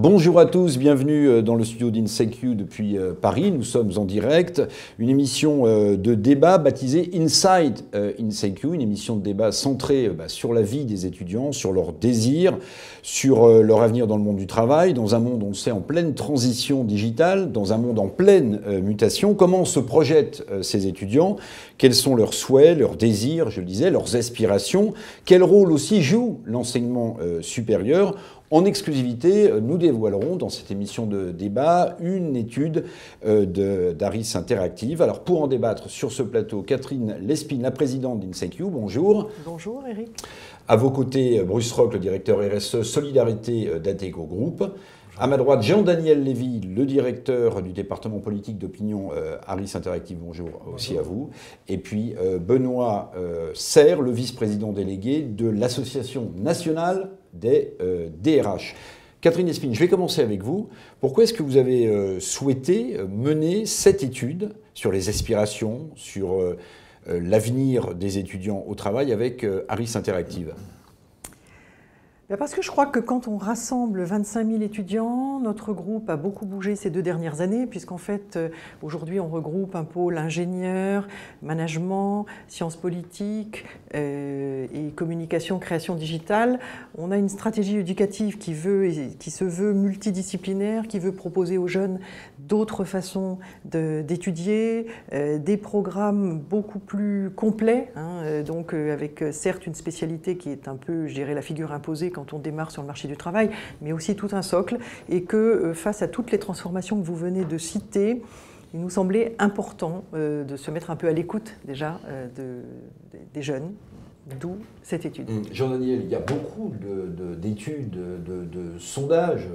Bonjour à tous, bienvenue dans le studio d'InSecU depuis Paris. Nous sommes en direct, une émission de débat baptisée Inside InSecU, une émission de débat centrée sur la vie des étudiants, sur leurs désirs, sur leur avenir dans le monde du travail, dans un monde, on le sait, en pleine transition digitale, dans un monde en pleine mutation. Comment se projettent ces étudiants? Quels sont leurs souhaits, leurs désirs, je le disais, leurs aspirations? Quel rôle aussi joue l'enseignement supérieur? En exclusivité, nous dévoilerons dans cette émission de débat une étude d'Aris Interactive. Alors pour en débattre sur ce plateau, Catherine Lespine, la présidente d'InSecU, bonjour. Bonjour Eric. À vos côtés, Bruce Roch, le directeur RSE Solidarité d'Atego Group. À ma droite, Jean-Daniel Lévy, le directeur du département politique d'opinion Aris Interactive. Bonjour aussi à vous. Et puis Benoît Serre, le vice-président délégué de l'Association nationale des DRH. Catherine Lespine, je vais commencer avec vous. Pourquoi est-ce que vous avez souhaité mener cette étude sur les aspirations, sur l'avenir des étudiants au travail avec Aris Interactive ? Parce que je crois que quand on rassemble 25 000 étudiants, notre groupe a beaucoup bougé ces 2 dernières années, puisqu'en fait, aujourd'hui, on regroupe un pôle ingénieur, management, sciences politiques et communication, création digitale. On a une stratégie éducative qui se veut multidisciplinaire, qui veut proposer aux jeunes d'autres façons d'étudier, des programmes beaucoup plus complets, donc avec certes une spécialité qui est un peu, je dirais, la figure imposée quand on démarre sur le marché du travail, mais aussi tout un socle, et que face à toutes les transformations que vous venez de citer, il nous semblait important de se mettre un peu à l'écoute déjà des jeunes, d'où cette étude. Jean-Daniel, il y a beaucoup d'études, de sondages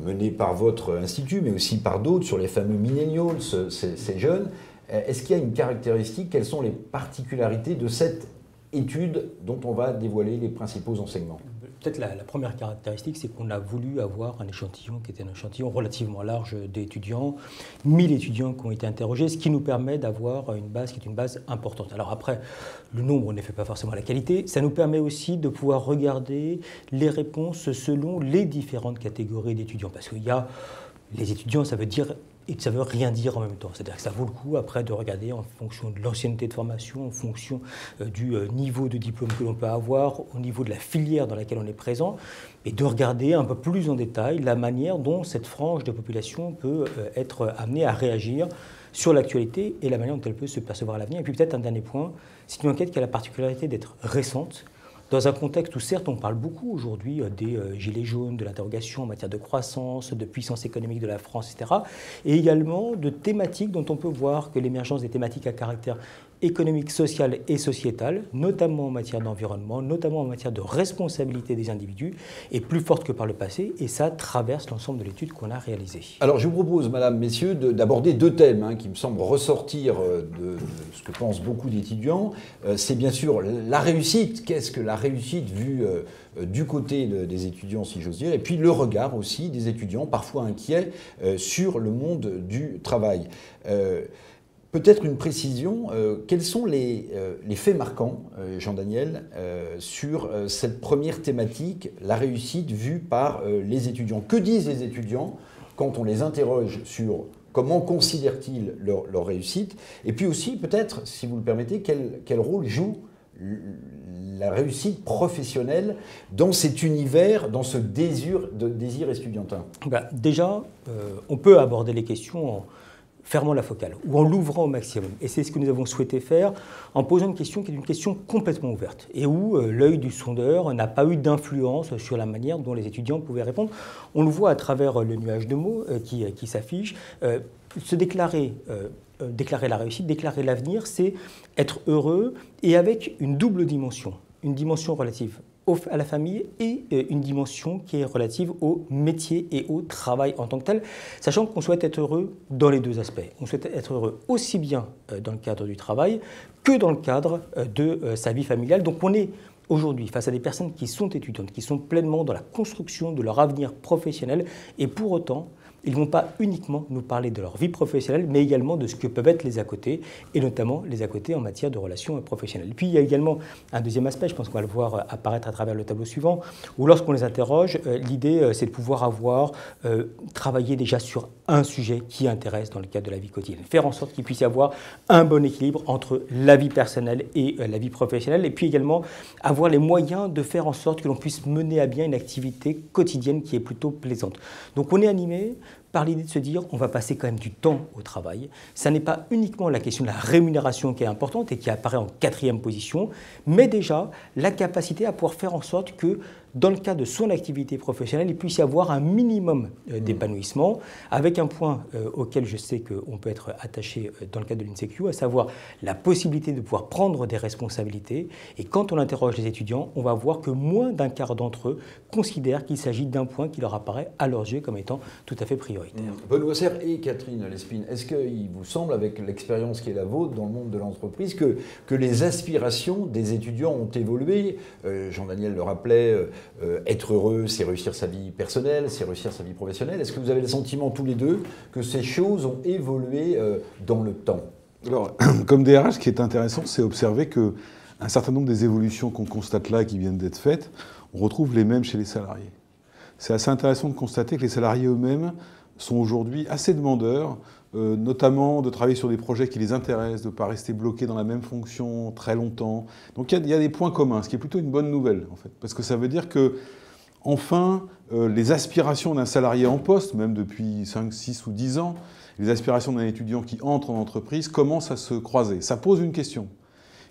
menés par votre institut, mais aussi par d'autres sur les fameux millennials, ces jeunes. Est-ce qu'il y a une caractéristique? Quelles sont les particularités de cette étude dont on va dévoiler les principaux enseignements? Peut-être la première caractéristique, c'est qu'on a voulu avoir un échantillon qui était un échantillon relativement large d'étudiants, 1000 étudiants qui ont été interrogés, ce qui nous permet d'avoir une base qui est une base importante. Alors après, le nombre ne fait pas forcément la qualité, ça nous permet aussi de pouvoir regarder les réponses selon les différentes catégories d'étudiants, parce qu'il y a les étudiants, ça veut dire et ça ne veut rien dire en même temps. C'est-à-dire que ça vaut le coup après de regarder en fonction de l'ancienneté de formation, en fonction du niveau de diplôme que l'on peut avoir, au niveau de la filière dans laquelle on est présent, et de regarder un peu plus en détail la manière dont cette frange de population peut être amenée à réagir sur l'actualité et la manière dont elle peut se percevoir à l'avenir. Et puis peut-être un dernier point, c'est une enquête qui a la particularité d'être récente, dans un contexte où certes on parle beaucoup aujourd'hui des gilets jaunes, de l'interrogation en matière de croissance, de puissance économique de la France, etc. Et également de thématiques dont on peut voir que l'émergence des thématiques à caractère économique, social et sociétal, notamment en matière d'environnement, notamment en matière de responsabilité des individus, est plus forte que par le passé, et ça traverse l'ensemble de l'étude qu'on a réalisée. Alors je vous propose, mesdames, messieurs, d'aborder 2 thèmes qui me semblent ressortir de ce que pensent beaucoup d'étudiants. C'est bien sûr la réussite. Qu'est-ce que la réussite vue du côté des étudiants, si j'ose dire, et puis le regard aussi des étudiants, parfois inquiets, sur le monde du travail. Peut-être une précision, quels sont les faits marquants, Jean-Daniel, sur cette première thématique, la réussite vue par les étudiants? Que disent les étudiants quand on les interroge sur comment considèrent-ils leur réussite? Et puis aussi, peut-être, si vous le permettez, quel rôle joue la réussite professionnelle dans cet univers, dans ce désir estudiantin? Déjà, on peut aborder les questions en fermant la focale ou en l'ouvrant au maximum. Et c'est ce que nous avons souhaité faire en posant une question qui est une question complètement ouverte et où l'œil du sondeur n'a pas eu d'influence sur la manière dont les étudiants pouvaient répondre. On le voit à travers le nuage de mots qui s'affiche. Se déclarer la réussite, déclarer l'avenir, c'est être heureux et avec une double dimension. Une dimension relative à la famille et une dimension qui est relative au métier et au travail en tant que tel, sachant qu'on souhaite être heureux dans les 2 aspects. On souhaite être heureux aussi bien dans le cadre du travail que dans le cadre de sa vie familiale. Donc on est aujourd'hui face à des personnes qui sont étudiantes, qui sont pleinement dans la construction de leur avenir professionnel et pour autant ils ne vont pas uniquement nous parler de leur vie professionnelle, mais également de ce que peuvent être les à côté, et notamment les à côté en matière de relations professionnelles. Et puis il y a également un deuxième aspect, je pense qu'on va le voir apparaître à travers le tableau suivant, où lorsqu'on les interroge, l'idée c'est de pouvoir travailler déjà sur un sujet qui intéresse dans le cadre de la vie quotidienne. Faire en sorte qu'il puisse y avoir un bon équilibre entre la vie personnelle et la vie professionnelle, et puis également avoir les moyens de faire en sorte que l'on puisse mener à bien une activité quotidienne qui est plutôt plaisante. Donc on est animé par l'idée de se dire on va passer quand même du temps au travail. Ça n'est pas uniquement la question de la rémunération qui est importante et qui apparaît en 4e position, mais déjà la capacité à pouvoir faire en sorte que dans le cadre de son activité professionnelle, il puisse y avoir un minimum d'épanouissement, avec un point auquel je sais qu'on peut être attaché dans le cadre de l'INSEQ, à savoir la possibilité de pouvoir prendre des responsabilités. Et quand on interroge les étudiants, on va voir que moins d'un quart d'entre eux considèrent qu'il s'agit d'un point qui leur apparaît à leurs yeux comme étant tout à fait prioritaire. Benoît Serre et Catherine Lespine, est-ce qu'il vous semble, avec l'expérience qui est la vôtre dans le monde de l'entreprise, que les aspirations des étudiants ont évolué? Jean-Daniel le rappelait, être heureux, c'est réussir sa vie personnelle, c'est réussir sa vie professionnelle. Est-ce que vous avez le sentiment tous les deux que ces choses ont évolué dans le temps? Alors, comme DRH, ce qui est intéressant, c'est observer qu'un certain nombre des évolutions qu'on constate là, qui viennent d'être faites, on retrouve les mêmes chez les salariés. C'est assez intéressant de constater que les salariés eux-mêmes sont aujourd'hui assez demandeurs, notamment de travailler sur des projets qui les intéressent, de ne pas rester bloqués dans la même fonction très longtemps. Donc il y a des points communs, ce qui est plutôt une bonne nouvelle, en fait, parce que ça veut dire que, enfin, les aspirations d'un salarié en poste, même depuis 5, 6 ou 10 ans, les aspirations d'un étudiant qui entre en entreprise commencent à se croiser. Ça pose une question,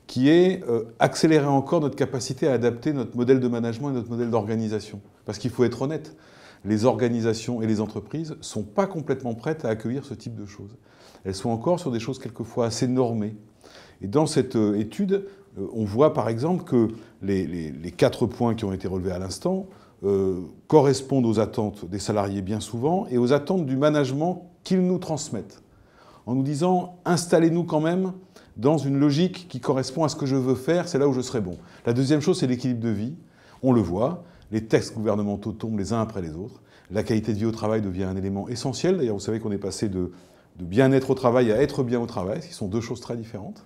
qui est accélérer encore notre capacité à adapter notre modèle de management et notre modèle d'organisation. Parce qu'il faut être honnête, les organisations et les entreprises ne sont pas complètement prêtes à accueillir ce type de choses. Elles sont encore sur des choses quelquefois assez normées. Et dans cette étude, on voit par exemple que les 4 points qui ont été relevés à l'instant correspondent aux attentes des salariés bien souvent et aux attentes du management qu'ils nous transmettent. En nous disant, installez-nous quand même dans une logique qui correspond à ce que je veux faire, c'est là où je serai bon. La deuxième chose, c'est l'équilibre de vie. On le voit. Les textes gouvernementaux tombent les uns après les autres. La qualité de vie au travail devient un élément essentiel. D'ailleurs, vous savez qu'on est passé de bien-être au travail à être bien au travail, ce qui sont 2 choses très différentes.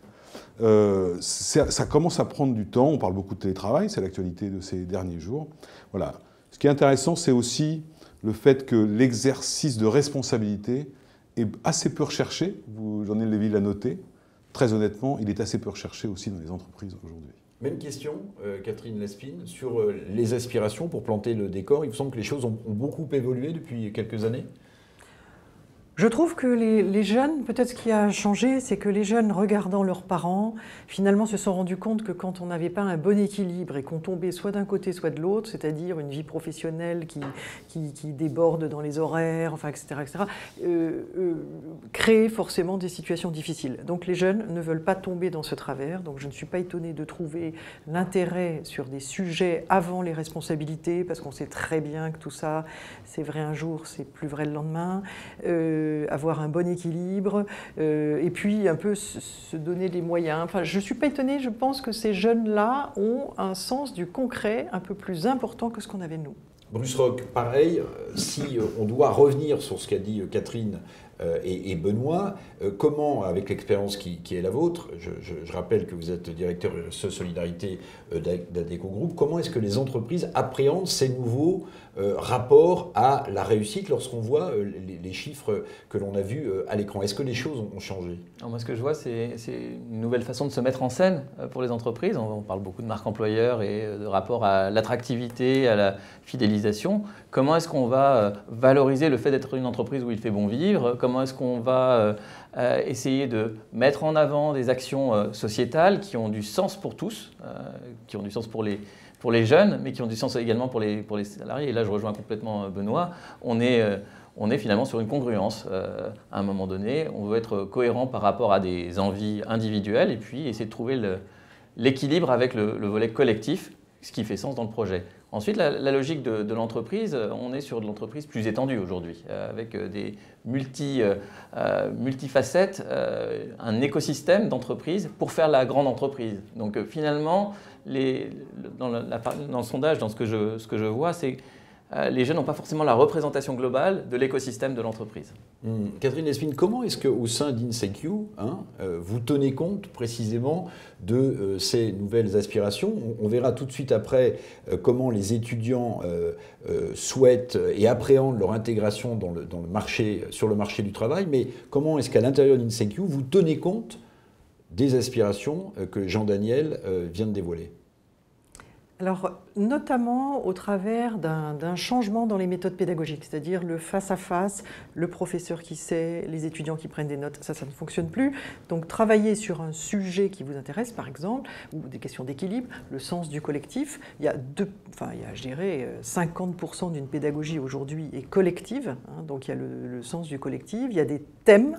Ça commence à prendre du temps. On parle beaucoup de télétravail, c'est l'actualité de ces derniers jours. Voilà. Ce qui est intéressant, c'est aussi le fait que l'exercice de responsabilité est assez peu recherché. Jean-Daniel Lévy l'a noté. Très honnêtement, il est assez peu recherché aussi dans les entreprises aujourd'hui. Même question, Catherine Lespine, sur les aspirations pour planter le décor. Il me semble que les choses ont beaucoup évolué depuis quelques années. Je trouve que les jeunes, peut-être ce qui a changé, c'est que les jeunes, regardant leurs parents, finalement se sont rendus compte que quand on n'avait pas un bon équilibre et qu'on tombait soit d'un côté, soit de l'autre, c'est-à-dire une vie professionnelle qui déborde dans les horaires, enfin, etc., créait forcément des situations difficiles. Donc les jeunes ne veulent pas tomber dans ce travers, donc je ne suis pas étonnée de trouver l'intérêt sur des sujets avant les responsabilités, parce qu'on sait très bien que tout ça, c'est vrai un jour, c'est plus vrai le lendemain. Avoir un bon équilibre et puis un peu se donner les moyens. Enfin, je ne suis pas étonnée, je pense que ces jeunes-là ont un sens du concret un peu plus important que ce qu'on avait nous. Bruce Roch, pareil, si on doit revenir sur ce qu'a dit Catherine et Benoît, comment, avec l'expérience qui est la vôtre, je rappelle que vous êtes directeur RSE Solidarité d'Adecco Group, comment est-ce que les entreprises appréhendent ces nouveaux rapports à la réussite lorsqu'on voit les chiffres que l'on a vus à l'écran? Est-ce que les choses ont changé? Alors moi, ce que je vois, c'est une nouvelle façon de se mettre en scène pour les entreprises. On parle beaucoup de marque employeur et de rapport à l'attractivité, à la fidélisation. Comment est-ce qu'on va valoriser le fait d'être une entreprise où il fait bon vivre? Comment est-ce qu'on va essayer de mettre en avant des actions sociétales qui ont du sens pour tous, qui ont du sens pour les jeunes, mais qui ont du sens également pour les salariés. Et là, je rejoins complètement Benoît. On est finalement sur une congruence. À un moment donné, on veut être cohérent par rapport à des envies individuelles et puis essayer de trouver l'équilibre avec le volet collectif, ce qui fait sens dans le projet. Ensuite, la logique de l'entreprise, on est sur de l'entreprise plus étendue aujourd'hui, avec des multifacettes, un écosystème d'entreprise pour faire la grande entreprise. Donc finalement, dans le sondage, dans ce que je vois, c'est les jeunes n'ont pas forcément la représentation globale de l'écosystème de l'entreprise. Catherine Espine, comment est-ce qu'au sein d'INSEQ, vous tenez compte précisément de ces nouvelles aspirations? On verra tout de suite après comment les étudiants souhaitent et appréhendent leur intégration dans le marché, sur le marché du travail, mais comment est-ce qu'à l'intérieur d'INSEQ, vous tenez compte des aspirations que Jean-Daniel vient de dévoiler? Alors, notamment au travers d'un changement dans les méthodes pédagogiques, c'est-à-dire le face-à-face, le professeur qui sait, les étudiants qui prennent des notes, ça ne fonctionne plus. Donc, travailler sur un sujet qui vous intéresse, par exemple, ou des questions d'équilibre, le sens du collectif. Il y a, je dirais, 50% d'une pédagogie aujourd'hui est collective, donc il y a le sens du collectif, il y a des thèmes.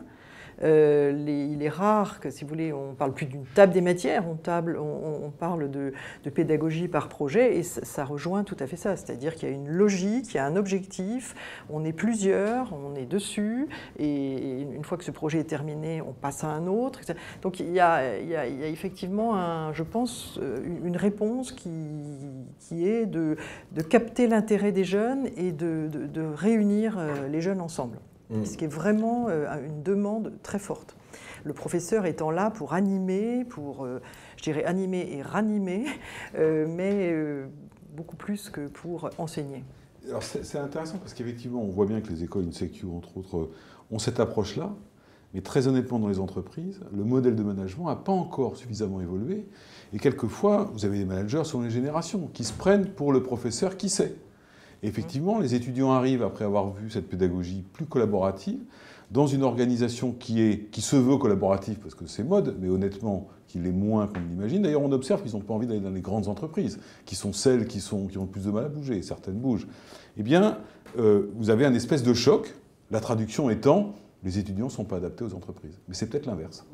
Il est rare que, si vous voulez, on ne parle plus d'une table des matières, on parle de pédagogie par projet, et ça rejoint tout à fait ça. C'est-à-dire qu'il y a une logique, il y a un objectif, on est plusieurs, on est dessus, et une fois que ce projet est terminé, on passe à un autre. Donc il y a effectivement, je pense, une réponse qui est de capter l'intérêt des jeunes et de réunir les jeunes ensemble. Ce qui est vraiment une demande très forte. Le professeur étant là pour animer, je dirais animer et ranimer, mais beaucoup plus que pour enseigner. Alors c'est intéressant parce qu'effectivement, on voit bien que les écoles INSEQ, entre autres, ont cette approche-là, mais très honnêtement, dans les entreprises, le modèle de management n'a pas encore suffisamment évolué, et quelquefois, vous avez des managers selon les générations qui se prennent pour le professeur qui sait. Et effectivement, les étudiants arrivent, après avoir vu cette pédagogie plus collaborative, dans une organisation qui se veut collaborative, parce que c'est mode, mais honnêtement, qui l'est moins qu'on ne l'imagine. D'ailleurs, on observe qu'ils n'ont pas envie d'aller dans les grandes entreprises, qui sont celles qui ont le plus de mal à bouger, certaines bougent. Eh bien, vous avez un espèce de choc, la traduction étant, les étudiants ne sont pas adaptés aux entreprises. Mais c'est peut-être l'inverse.